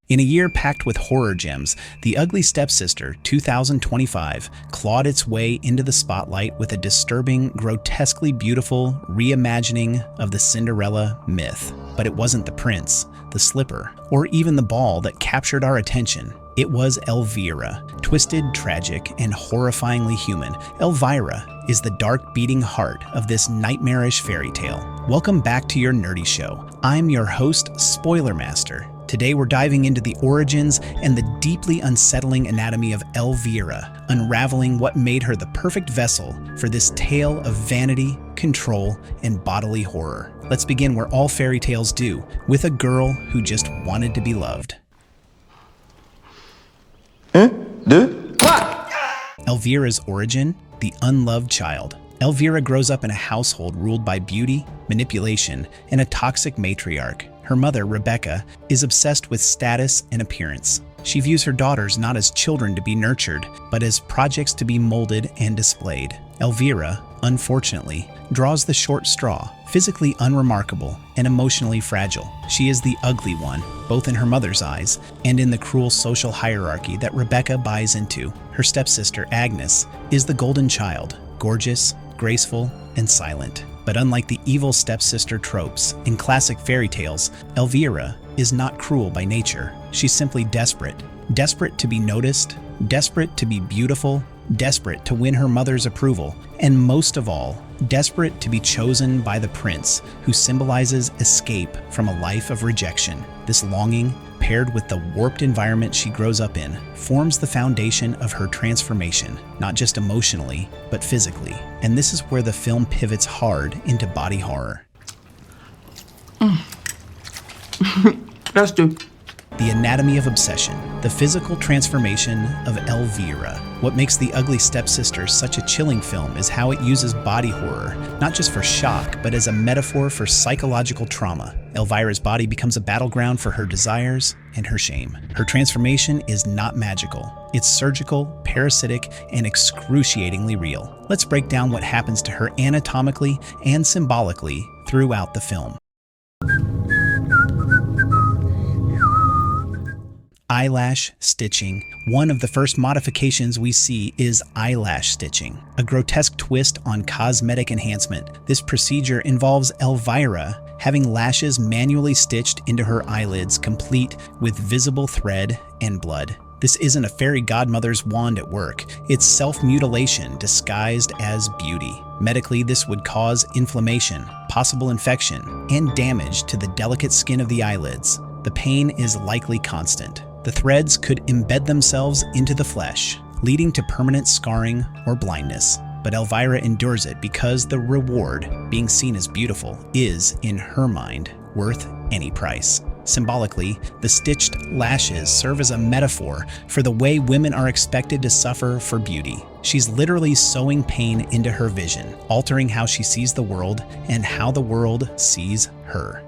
In a year packed with horror gems, The Ugly Stepsister 2025 clawed its way into the spotlight with a disturbing, grotesquely beautiful reimagining of the Cinderella myth. But it wasn't the prince, the slipper, or even the ball that captured our attention. It was Elvira. Twisted, tragic, and horrifyingly human, Elvira is the dark beating heart of this nightmarish fairy tale. Welcome back to your nerdy show. I'm your host, Spoiler Master. Today we're diving into the origins and the deeply unsettling anatomy of Elvira, unraveling what made her the perfect vessel for this tale of vanity, control, and bodily horror. Let's begin where all fairy tales do, with a girl who just wanted to be loved. Elvira's origin, the unloved child. Elvira grows up in a household ruled by beauty, manipulation, and a toxic matriarch. Her mother, Rebecca, is obsessed with status and appearance. She views her daughters not as children to be nurtured, but as projects to be molded and displayed. Elvira, unfortunately, draws the short straw, physically unremarkable and emotionally fragile. She is the ugly one, both in her mother's eyes and in the cruel social hierarchy that Rebecca buys into. Her stepsister, Agnes, is the golden child, gorgeous, graceful, and silent. But unlike the evil stepsister tropes in classic fairy tales, Elvira is not cruel by nature. She's simply desperate. Desperate to be noticed, desperate to be beautiful, desperate to win her mother's approval, and most of all, desperate to be chosen by the prince, who symbolizes escape from a life of rejection. This longing, paired with the warped environment she grows up in, forms the foundation of her transformation, not just emotionally, but physically. And this is where the film pivots hard into body horror. That's true. The anatomy of obsession, the physical transformation of Elvira. What makes The Ugly Stepsister such a chilling film is how it uses body horror, not just for shock, but as a metaphor for psychological trauma. Elvira's body becomes a battleground for her desires and her shame. Her transformation is not magical. It's surgical, parasitic, and excruciatingly real. Let's break down what happens to her anatomically and symbolically throughout the film. Eyelash stitching. One of the first modifications we see is eyelash stitching, a grotesque twist on cosmetic enhancement. This procedure involves Elvira having lashes manually stitched into her eyelids, complete with visible thread and blood. This isn't a fairy godmother's wand at work. It's self-mutilation disguised as beauty. Medically, this would cause inflammation, possible infection, and damage to the delicate skin of the eyelids. The pain is likely constant. The threads could embed themselves into the flesh, leading to permanent scarring or blindness. But Elvira endures it because the reward, being seen as beautiful, is, in her mind, worth any price. Symbolically, the stitched lashes serve as a metaphor for the way women are expected to suffer for beauty. She's literally sewing pain into her vision, altering how she sees the world and how the world sees her.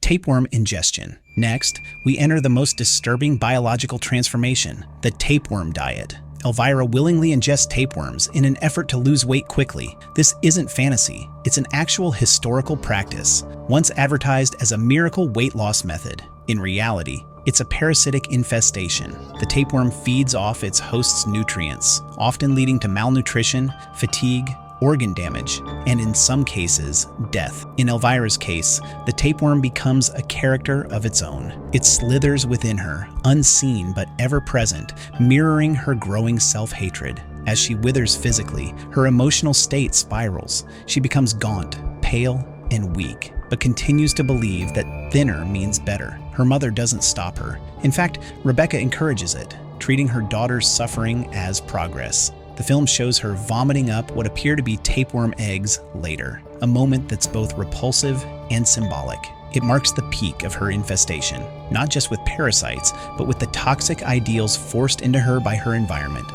Tapeworm ingestion. Next, we enter the most disturbing biological transformation, the tapeworm diet. Elvira willingly ingests tapeworms in an effort to lose weight quickly. This isn't fantasy, it's an actual historical practice, once advertised as a miracle weight loss method. In reality, it's a parasitic infestation. The tapeworm feeds off its host's nutrients, often leading to malnutrition, fatigue, organ damage, and in some cases, death. In Elvira's case, the tapeworm becomes a character of its own. It slithers within her, unseen but ever present, mirroring her growing self-hatred. As she withers physically, her emotional state spirals. She becomes gaunt, pale, and weak, but continues to believe that thinner means better. Her mother doesn't stop her. In fact, Rebecca encourages it, treating her daughter's suffering as progress. The film shows her vomiting up what appear to be tapeworm eggs later, a moment that's both repulsive and symbolic. It marks the peak of her infestation, not just with parasites, but with the toxic ideals forced into her by her environment.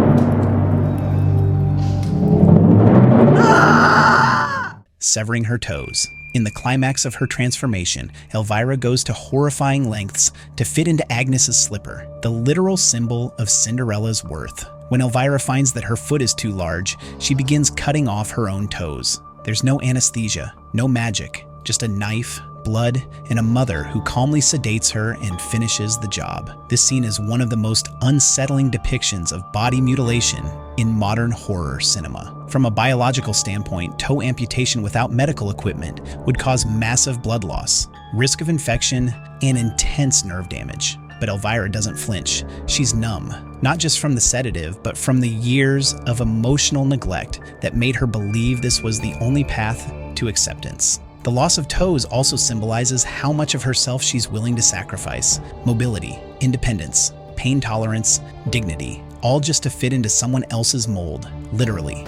Severing her toes. In the climax of her transformation, Elvira goes to horrifying lengths to fit into Agnes's slipper, the literal symbol of Cinderella's worth. When Elvira finds that her foot is too large, she begins cutting off her own toes. There's no anesthesia, no magic, just a knife, blood, and a mother who calmly sedates her and finishes the job. This scene is one of the most unsettling depictions of body mutilation in modern horror cinema. From a biological standpoint, toe amputation without medical equipment would cause massive blood loss, risk of infection, and intense nerve damage. But Elvira doesn't flinch. She's numb, not just from the sedative, but from the years of emotional neglect that made her believe this was the only path to acceptance. The loss of toes also symbolizes how much of herself she's willing to sacrifice. Mobility, independence, pain tolerance, dignity, all just to fit into someone else's mold, literally.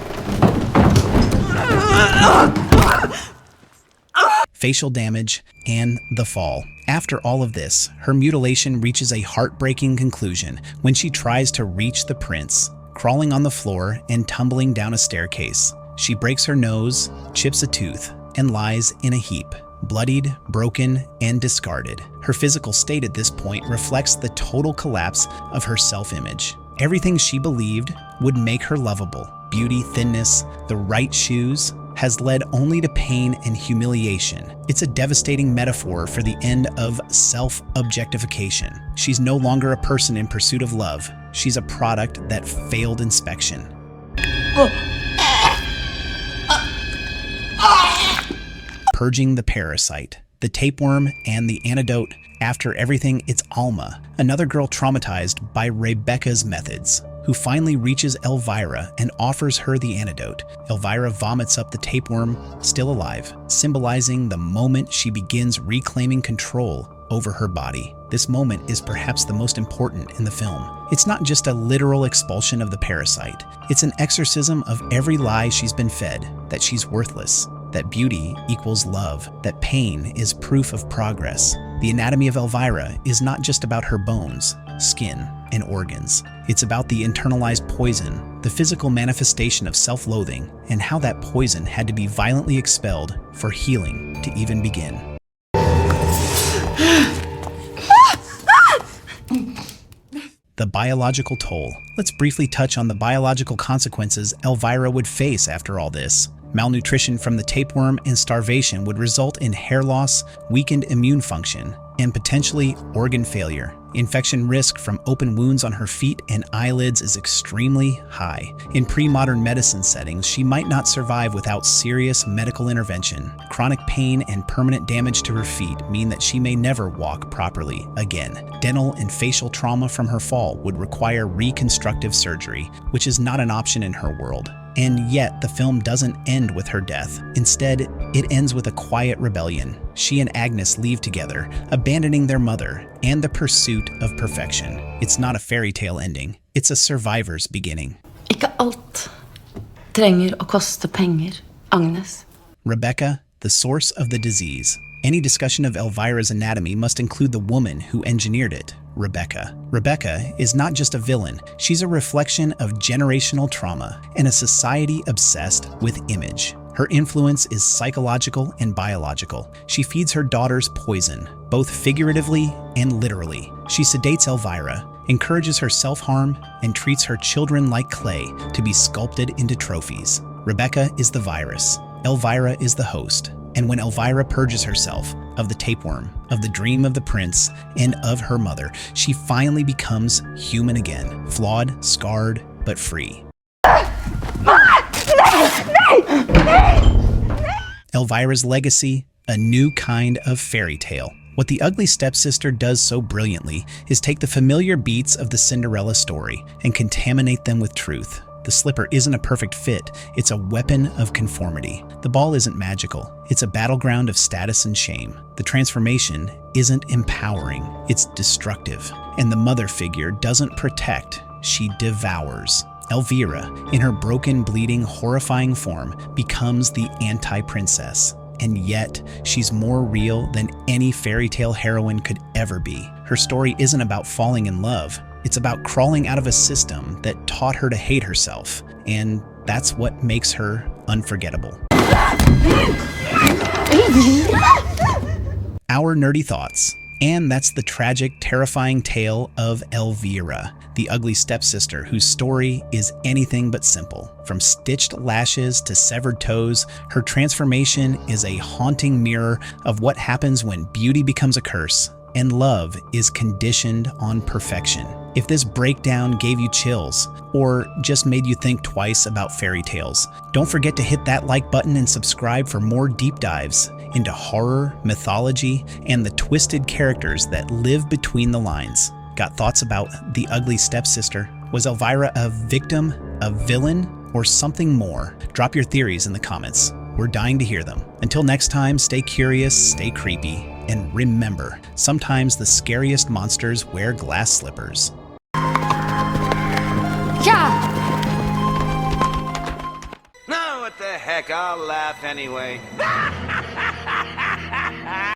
Facial damage, and the fall. After all of this, her mutilation reaches a heartbreaking conclusion when she tries to reach the prince, crawling on the floor and tumbling down a staircase. She breaks her nose, chips a tooth, and lies in a heap, bloodied, broken, and discarded. Her physical state at this point reflects the total collapse of her self-image. Everything she believed would make her lovable, beauty, thinness, the right shoes, has led only to pain and humiliation. It's a devastating metaphor for the end of self-objectification. She's no longer a person in pursuit of love. She's a product that failed inspection. Purging the parasite, the tapeworm, and the antidote. After everything, it's Alma, another girl traumatized by Rebecca's methods, who finally reaches Elvira and offers her the antidote. Elvira vomits up the tapeworm, still alive, symbolizing the moment she begins reclaiming control over her body. This moment is perhaps the most important in the film. It's not just a literal expulsion of the parasite. It's an exorcism of every lie she's been fed, that she's worthless, that beauty equals love, that pain is proof of progress. The anatomy of Elvira is not just about her bones, skin, and organs. It's about the internalized poison, the physical manifestation of self-loathing, and how that poison had to be violently expelled for healing to even begin. The biological toll. Let's briefly touch on the biological consequences Elvira would face after all this. Malnutrition from the tapeworm and starvation would result in hair loss, weakened immune function, and potentially organ failure. Infection risk from open wounds on her feet and eyelids is extremely high. In pre-modern medicine settings, she might not survive without serious medical intervention. Chronic pain and permanent damage to her feet mean that she may never walk properly again. Dental and facial trauma from her fall would require reconstructive surgery, which is not an option in her world. And yet, the film doesn't end with her death. Instead, it ends with a quiet rebellion. She and Agnes leave together, abandoning their mother and the pursuit of perfection. It's not a fairy tale ending. It's a survivor's beginning. Ikke alt trenger å koste penger, Agnes. Rebecca, the source of the disease. Any discussion of Elvira's anatomy must include the woman who engineered it, Rebecca. Rebecca is not just a villain, she's a reflection of generational trauma and a society obsessed with image. Her influence is psychological and biological. She feeds her daughters poison, both figuratively and literally. She sedates Elvira, encourages her self-harm, and treats her children like clay to be sculpted into trophies. Rebecca is the virus. Elvira is the host. And when Elvira purges herself of the tapeworm, of the dream of the prince, and of her mother, she finally becomes human again, flawed, scarred, but free. Elvira's legacy, a new kind of fairy tale. What the Ugly Stepsister does so brilliantly is take the familiar beats of the Cinderella story and contaminate them with truth. The slipper isn't a perfect fit, it's a weapon of conformity. The ball isn't magical, it's a battleground of status and shame. The transformation isn't empowering, it's destructive. And the mother figure doesn't protect, she devours. Elvira, in her broken, bleeding, horrifying form, becomes the anti-princess. And yet, she's more real than any fairy tale heroine could ever be. Her story isn't about falling in love. It's about crawling out of a system that taught her to hate herself, and that's what makes her unforgettable. Our nerdy thoughts. And that's the tragic, terrifying tale of Elvira. the ugly stepsister whose story is anything but simple. From stitched lashes to severed toes, her transformation is a haunting mirror of what happens when beauty becomes a curse and love is conditioned on perfection. If this breakdown gave you chills or just made you think twice about fairy tales, don't forget to hit that like button and subscribe for more deep dives into horror, mythology, and the twisted characters that live between the lines. Got thoughts about the ugly stepsister? Was Elvira a victim, a villain, or something more? Drop your theories in the comments. We're dying to hear them. Until next time, stay curious, stay creepy, and remember, sometimes the scariest monsters wear glass slippers. Yeah! No, what the heck, I'll laugh anyway.